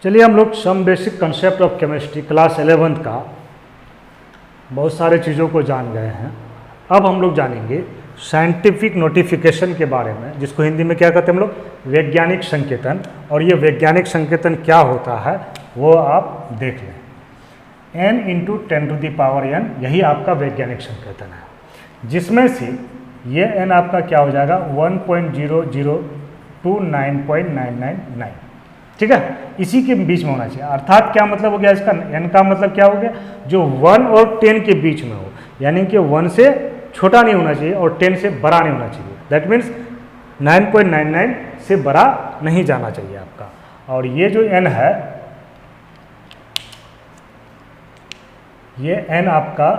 चलिए हम लोग some basic concept of chemistry class 11th का बहुत सारे चीज़ों को जान गए हैं। अब हम लोग जानेंगे साइंटिफिक नोटिफिकेशन के बारे में, जिसको हिंदी में क्या कहते हैं हम लोग, वैज्ञानिक संकेतन। और ये वैज्ञानिक संकेतन क्या होता है वो आप देख लें। n × 10⁻n यही आपका वैज्ञानिक संकेतन है, जिसमें से ये n आपका क्या हो जाएगा 1.0029999। ठीक है, इसी के बीच में होना चाहिए। अर्थात क्या मतलब हो गया इसका, n का मतलब क्या हो गया, जो 1 और 10 के बीच में हो, यानी कि 1 से छोटा नहीं होना चाहिए और 10 से बड़ा नहीं होना चाहिए। दैट मीन्स 9.99 से बड़ा नहीं जाना चाहिए आपका। और ये जो n है, ये n आपका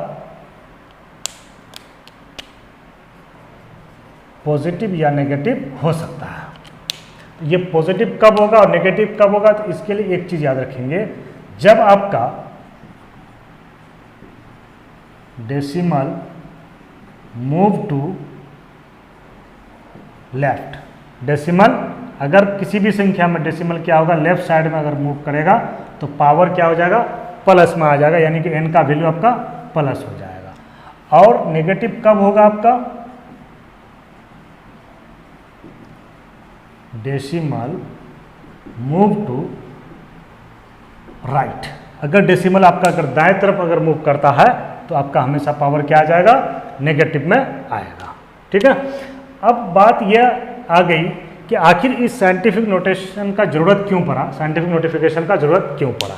पॉजिटिव या नेगेटिव हो सकता है। ये पॉजिटिव कब होगा और नेगेटिव कब होगा, तो इसके लिए एक चीज याद रखेंगे, जब आपका decimal move to left, decimal अगर किसी भी संख्या में डेसिमल क्या होगा, लेफ्ट साइड में अगर मूव करेगा तो पावर क्या हो जाएगा, प्लस में आ जाएगा, यानी कि n का वैल्यू आपका प्लस हो जाएगा। और नेगेटिव कब होगा आपका, डेसिमल मूव टू राइट। अगर डेसिमल आपका अगर दाएं तरफ अगर मूव करता है तो आपका हमेशा पावर क्या आ जाएगा, नेगेटिव में आएगा। ठीक है, अब बात यह आ गई कि आखिर इस साइंटिफिक नोटेशन का जरूरत क्यों पड़ा, साइंटिफिक नोटिफिकेशन का जरूरत क्यों पड़ा।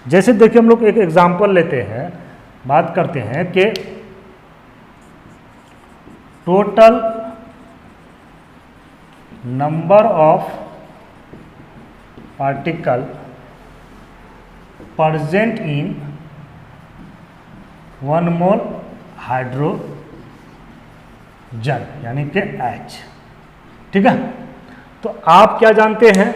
जैसे देखिए हम लोग एक एग्जांपल लेते हैं, बात करते हैं कि total number of particle present in 1 mole hydrogen, यानी कि H। ठीक है, तो आप क्या जानते हैं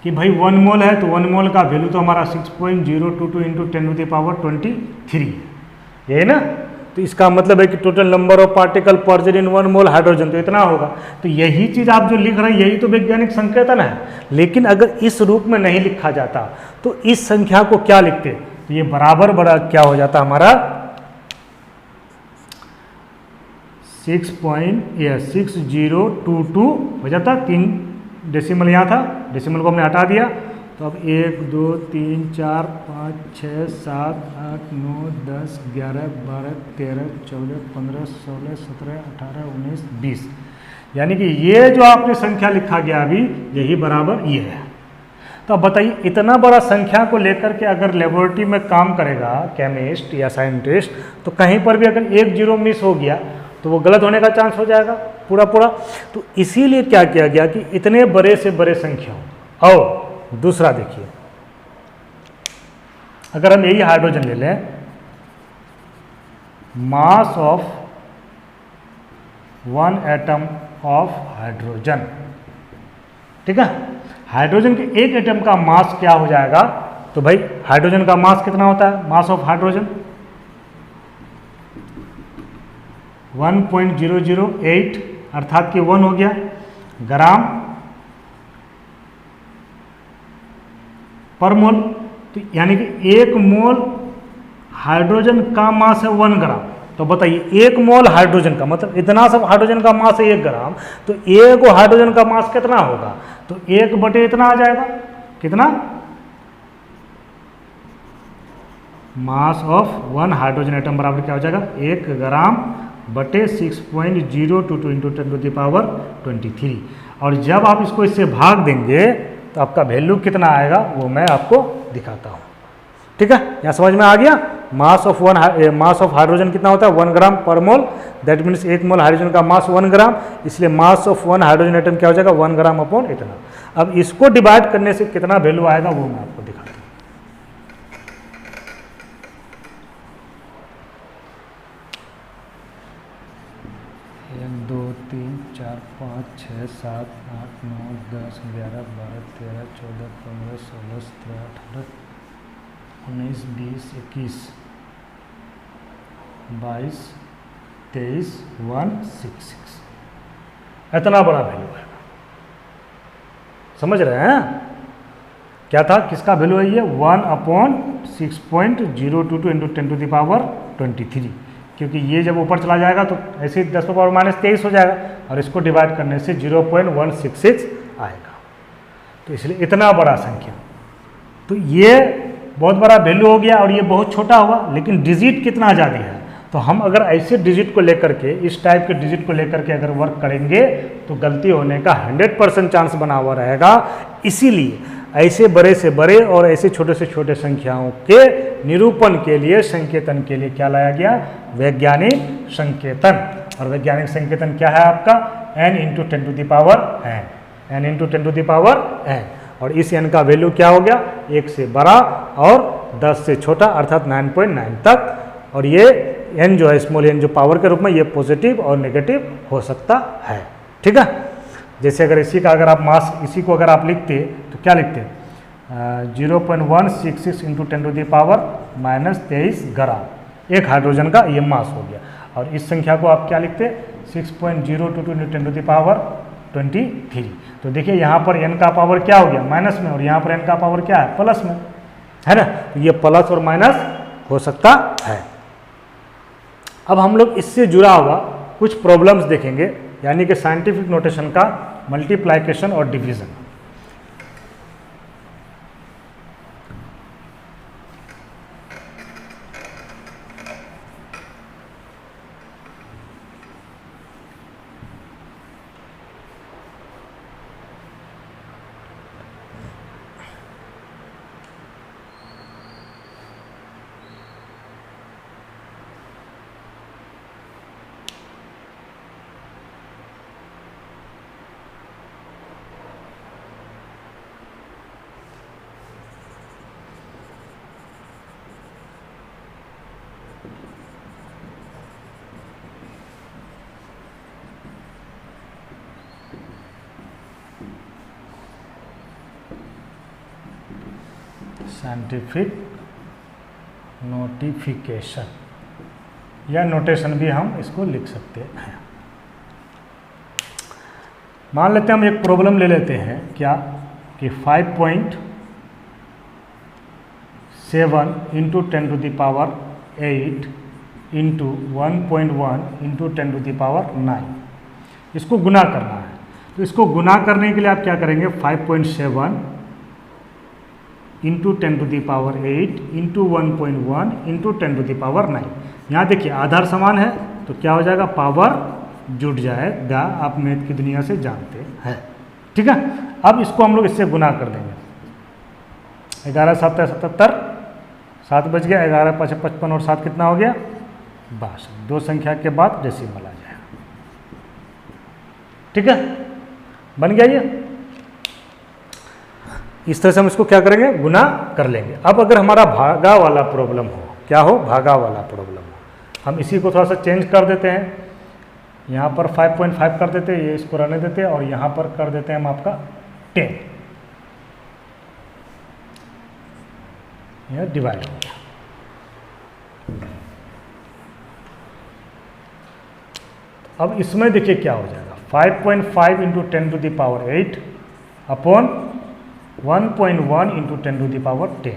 कि भाई 1 मोल है तो 1 मोल का वैल्यू तो हमारा 6.022 × 10⁻23 है, ये ना। तो इसका मतलब है कि total number of particle present in 1 mole hydrogen तो इतना होगा। तो यही चीज आप जो लिख रहे हैं यही तो वैज्ञानिक संकेतन है। लेकिन अगर इस रूप में नहीं लिखा जाता तो इस संख्या को क्या लिखते, तो ये बराबर बड़ा क्या हो जाता हमारा 6.6022 हो जाता। 3 डेसिमल यहाँ था, डेसिमल को हमने हटा दिया, तो अब 1 2 3 4 5 6 7 8 9 10 11 12 13 14 15 16 17 18 19 20, यानी कि ये जो आपने संख्या लिखा गया अभी यही बराबर ये है। तो अब बताइए, इतना बड़ा संख्या को लेकर के अगर लेबोरेटरी में काम करेगा केमिस्ट या साइंटिस्ट, तो कहीं पर भी अगर 1 0 मिस हो गया तो वो गलत होने का चांस हो जाएगा पूरा पूरा। तो इसीलिए क्या किया गया कि इतने बड़े से बड़े संख्याओं। और दूसरा देखिए, अगर हम यही हाइड्रोजन ले लें, mass of 1 atom of hydrogen, ठीक है, हाइड्रोजन के एक एटम का मास क्या हो जाएगा, तो भाई हाइड्रोजन का मास कितना होता है, मास ऑफ हाइड्रोजन 1.008, अर्थात कि 1 हो गया ग्राम पर मोल। तो यानी कि 1 मोल हाइड्रोजन का मास है 1 ग्राम। तो बताइए 1 मोल हाइड्रोजन का मतलब इतना सब हाइड्रोजन का मास है 1 ग्राम, तो 1 हाइड्रोजन का मास कितना होगा, तो 1 बटे इतना आ जाएगा, कितना, मास ऑफ 1 हाइड्रोजन एटम बराबर क्या हो जाएगा 1 ग्राम बटे 6.022 × 10⁻23। और जब आप इसको इससे भाग देंगे तो आपका वैल्यू कितना आएगा वो मैं आपको दिखाता हूँ। ठीक है, यहाँ समझ में आ गया। मास ऑफ हाइड्रोजन कितना होता है 1 ग्राम पर मोल, दैट मीन्स 1 मोल हाइड्रोजन का मास 1 ग्राम, इसलिए मास ऑफ 1 हाइड्रोजन एटम क्या हो जाएगा 1 ग्राम अपॉन इतना। अब इसको डिवाइड करने से कितना वैल्यू आएगा वो मैं आपको दिखाता हूँ। 1 2 3 4 5 6 7 8 9 10 11 12 13 14 15 16 17 18 19 20 21 22 23 166, इतना बड़ा वैल्यू है। समझ रहे हैं। क्या था, किसका वैल्यू है ये 1/6.022 इंटू 10⁻23, क्योंकि ये जब ऊपर चला जाएगा तो ऐसे ही 10⁻23 हो जाएगा और इसको डिवाइड करने से 0.166 आएगा। तो इसलिए इतना बड़ा संख्या, तो ये बहुत बड़ा वैल्यू हो गया और ये बहुत छोटा हुआ, लेकिन डिजिट कितना ज़्यादा है। तो हम अगर ऐसे डिजिट को लेकर के, इस टाइप के डिजिट को लेकर के अगर वर्क करेंगे तो गलती होने का 100% चांस बना हुआ रहेगा। इसीलिए ऐसे बड़े से बड़े और ऐसे छोटे से छोटे संख्याओं के निरूपण के लिए, संकेतन के लिए क्या लाया गया, वैज्ञानिक संकेतन। और वैज्ञानिक संकेतन क्या है आपका, n into 10⁻n, n into 10⁻n। और इस n का वैल्यू क्या हो गया, 1 से बड़ा और 10 से छोटा अर्थात 9.9 तक। और ये n जो है, स्मॉल n जो पावर के रूप में, ये पॉजिटिव और नेगेटिव हो सकता है। ठीक है, जैसे अगर इसी का अगर आप मास, इसी को अगर आप लिखते तो क्या लिखते, 0.166 इंटू 10⁻⁻23 ग्राम, एक हाइड्रोजन का ये मास हो गया। और इस संख्या को आप क्या लिखते, 6.022 इंटू 10⁻23। तो देखिए यहाँ पर n का पावर क्या हो गया, माइनस में, और यहाँ पर n का पावर क्या है, प्लस में, है ना। तो ये प्लस और माइनस हो सकता है। अब हम लोग इससे जुड़ा हुआ कुछ प्रॉब्लम्स देखेंगे, यानी कि साइंटिफिक नोटेशन का मल्टीप्लिकेशन और डिवीजन। साइंटिफिक नोटिफिकेशन या नोटेशन भी हम इसको लिख सकते हैं। मान लेते हैं हम एक प्रॉब्लम ले लेते हैं, क्या कि 5.7 इंटू 10⁸ इंटू 1.1 इंटू 10⁹ इसको गुना करना है। तो इसको गुना करने के लिए आप क्या करेंगे, 5.7 इंटू 10⁸ इंटू 1.1 इंटू 10⁹। यहाँ देखिए आधार समान है तो क्या हो जाएगा, पावर जुड़ जाएगा, आप मैथ की दुनिया से जानते हैं। ठीक है, अब इसको हम लोग इससे गुना कर देंगे। 11 7 77, 7 बच गया, 11 5 55 और 7 कितना हो गया, 62। दो संख्या के बाद डेसिमल आ जाएगा। ठीक है, बन गया ये। इस तरह से हम इसको क्या करेंगे, गुना कर लेंगे। अब अगर हमारा भागा वाला प्रॉब्लम हो, क्या हो, भागा वाला प्रॉब्लम हो, हम इसी को थोड़ा सा चेंज कर देते हैं। यहाँ पर 5.5 कर देते हैं, ये इसको रहने देते हैं, और यहाँ पर कर देते हैं हम आपका 10। यह डिवाइड हो गया। अब इसमें देखिए क्या हो जाएगा, 5.5 इंटू 10⁸ अपॉन 1.1 इंटू 10⁻10।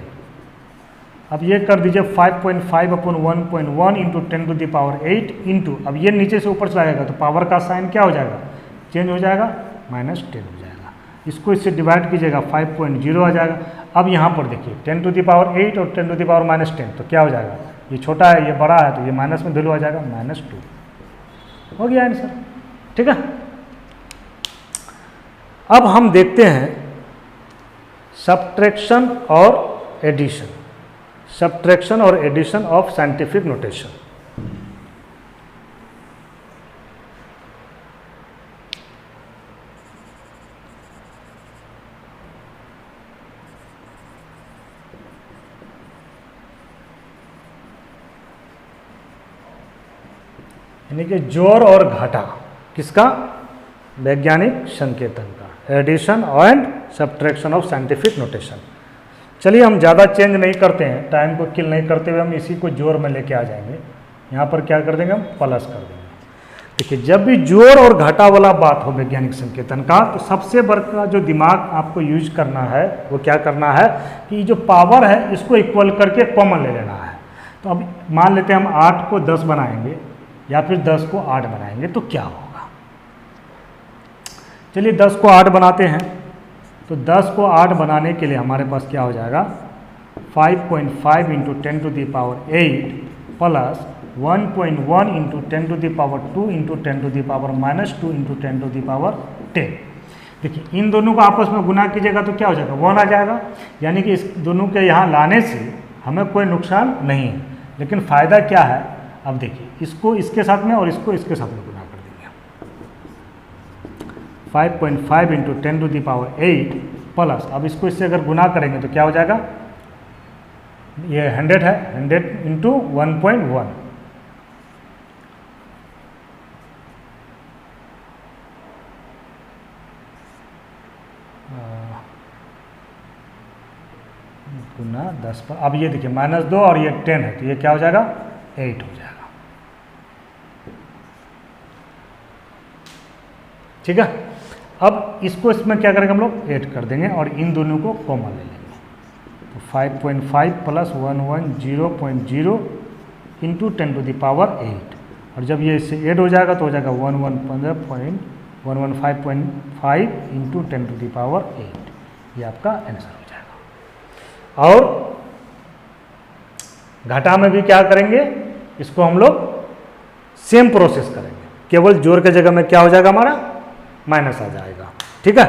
अब ये कर दीजिए 5.5 अपॉन 1.1 इंटू 10⁸ इंटू, अब ये नीचे से ऊपर चला जाएगा तो पावर का साइन क्या हो जाएगा, चेंज हो जाएगा, -10 हो जाएगा। इसको इससे डिवाइड कीजिएगा, 5.0 आ जाएगा। अब यहाँ पर देखिए 10⁸ और 10⁻−10, तो क्या हो जाएगा, ये छोटा है ये बड़ा है, तो ये माइनस में वैल्यू आ जाएगा, -2 हो गया आंसर। ठीक है, अब हम देखते हैं सब्ट्रैक्शन और एडिशन, सब्ट्रैक्शन और एडिशन ऑफ साइंटिफिक नोटेशन। यानी कि जोड़ और घटा, किसका, वैज्ञानिक संकेतन का, addition and subtraction of scientific notation. चलिए हम ज़्यादा चेंज नहीं करते हैं, टाइम को किल नहीं करते हुए हम इसी को जोड़ में लेके आ जाएंगे। यहाँ पर क्या कर देंगे, हम प्लस कर देंगे। देखिए, जब भी जोड़ और घटा वाला बात हो वैज्ञानिक संकेतन का, तो सबसे बड़ा जो दिमाग आपको यूज करना है वो क्या करना है कि जो पावर है इसको इक्वल करके कॉमन ले लेना है। तो अब मान लेते हैं हम 8 को 10 बनाएंगे या फिर 10 को 8 बनाएंगे तो क्या होगा। चलिए 10 को 8 बनाते हैं। तो 10 को 8 बनाने के लिए हमारे पास क्या हो जाएगा, 5.5 into 10 to the power 8 plus 1.1 into 10 to the power 2 into 10 to the power -2 into 10 to the power 10। देखिए इन दोनों को आपस में गुना कीजिएगा तो क्या हो जाएगा, 1 आ जाएगा। यानी कि इस दोनों के यहाँ लाने से हमें कोई नुकसान नहीं है, लेकिन फ़ायदा क्या है, अब देखिए इसको इसके साथ में और इसको इसके साथ में गुना कर देंगे। 5.5 into 10 to the power 8 plus, अब इसको इससे अगर गुना करेंगे तो क्या हो जाएगा, ये 100 है, 100 इंटू 1.1, गुना 10 पर। अब ये देखिए -2 और ये 10 है तो ये क्या हो जाएगा, 8 हो जाएगा। ठीक है, अब इसको इसमें क्या करेंगे हम लोग, ऐड कर देंगे और इन दोनों को कॉमन ले लेंगे। तो 5.5 plus 110.0 into 10 to the power 8, और जब ये इससे ऐड हो जाएगा तो हो जाएगा 115.5 इंटू 10 टू द पावर 8। ये आपका आंसर हो जाएगा। और घटा में भी क्या करेंगे, इसको हम लोग सेम प्रोसेस करेंगे, केवल जोड़ के जगह में क्या हो जाएगा, हमारा माइनस आ जाएगा। ठीक है,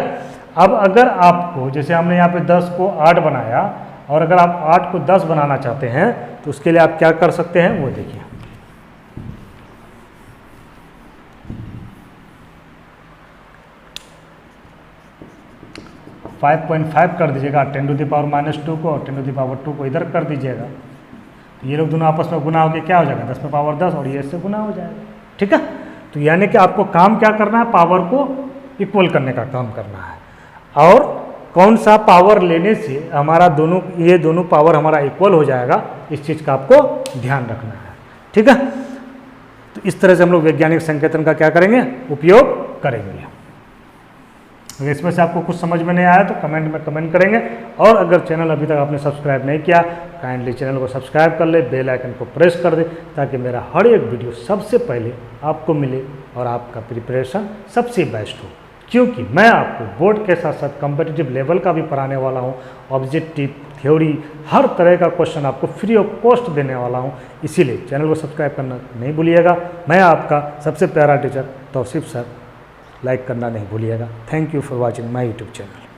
अब अगर आपको, जैसे हमने यहाँ पे 10 को 8 बनाया, और अगर आप 8 को 10 बनाना चाहते हैं तो उसके लिए आप क्या कर सकते हैं वो देखिए। फाइव 5.5 कर दीजिएगा 10 टू द पावर -2 को, और 10 टू द पावर 2 को इधर कर दीजिएगा। तो ये लोग दोनों आपस में गुना होकर क्या हो जाएगा, 10 में पावर 10, और ये इससे गुना हो जाएगा। ठीक है, तो यानी कि आपको काम क्या करना है, पावर को इक्वल करने का काम करना है। और कौन सा पावर लेने से हमारा दोनों, ये दोनों पावर हमारा इक्वल हो जाएगा, इस चीज़ का आपको ध्यान रखना है। ठीक है, तो इस तरह से हम लोग वैज्ञानिक संकेतन का क्या करेंगे, उपयोग करेंगे। अगर इसमें से आपको कुछ समझ में नहीं आया तो कमेंट में कमेंट करेंगे, और अगर चैनल अभी तक आपने सब्सक्राइब नहीं किया, काइंडली चैनल को सब्सक्राइब कर ले, बेल आइकन को प्रेस कर दे, ताकि मेरा हर एक वीडियो सबसे पहले आपको मिले और आपका प्रिपरेशन सबसे बेस्ट हो। क्योंकि मैं आपको बोर्ड के साथ साथ कॉम्पिटिटिव लेवल का भी पढ़ाने वाला हूँ, ऑब्जेक्टिव, थ्योरी, हर तरह का क्वेश्चन आपको फ्री ऑफ कॉस्ट देने वाला हूँ। इसीलिए चैनल को सब्सक्राइब करना नहीं भूलिएगा। मैं आपका सबसे प्यारा टीचर तौसीफ सर, लाइक करना नहीं भूलिएगा। Thank you for watching my YouTube channel.